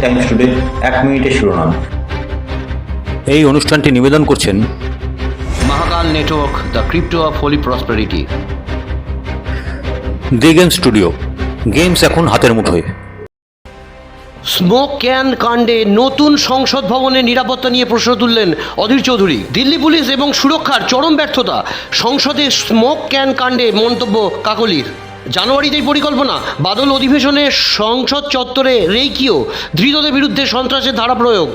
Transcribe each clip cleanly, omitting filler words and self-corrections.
Times today 1 মিনিটের শিরোনাম। এই অনুষ্ঠানটি নিবেদন করছেন Mahakal Network, the crypto of holy prosperity. The game studio, games এখন হাতের মুঠোয়। স্মোক ক্যান কাণ্ডে নতুন সংসদ ভবনের নিরাপত্তা নিয়ে প্রশ্ন তুললেন অধীর চৌধুরী। দিল্লি পুলিশ এবং সুরক্ষার চরম ব্যর্থতা। সংসদে স্মোক ক্যান কাণ্ডে মন্তব্য কাকলির। জানুয়ারিতেই পরিকল্পনা, বাদল অধিবেশনে সংসদ চত্বরে রেইকিও, ধৃতদের বিরুদ্ধে সন্ত্রাসের ধারা প্রয়োগ।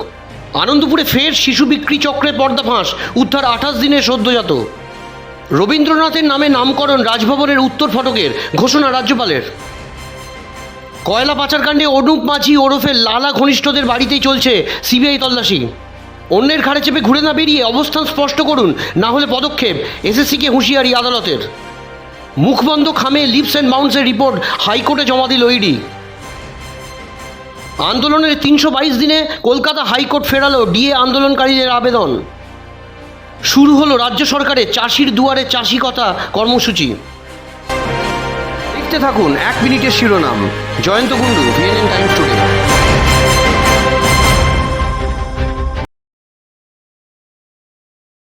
আনন্দপুরে ফের শিশু বিক্রি চক্রের পর্দাফাঁস, উদ্ধার 28 দিনের সদ্যজাত। রবীন্দ্রনাথের নামে নামকরণ রাজভবনের উত্তর ফটকের, ঘোষণা রাজ্যপালের। কয়লা পাচারকাণ্ডে অনুপ মাঝি ওরফে লালা ঘনিষ্ঠদের বাড়িতেই চলছে সিবিআই তল্লাশি। অন্যের ঘাড়ে চেপে ঘুরে না বেরিয়ে অবস্থান স্পষ্ট করুন, না হলে পদক্ষেপ, এসএসসিকে হুঁশিয়ারি আদালতের। মুখবন্ধ খামে লিপস অ্যান্ড বাউন্সের রিপোর্ট হাইকোর্টে জমা দিল ইডি। আন্দোলনের 322 দিনে কলকাতা হাইকোর্ট ফেরালো ডিএ আন্দোলনকারীদের আবেদন। শুরু হলো রাজ্য সরকারের চাষির দুয়ারে চাষি কথা কর্মসূচি। দেখতে থাকুন 1 মিনিটের শিরোনাম। Jayanta Kundu, VNN Times today.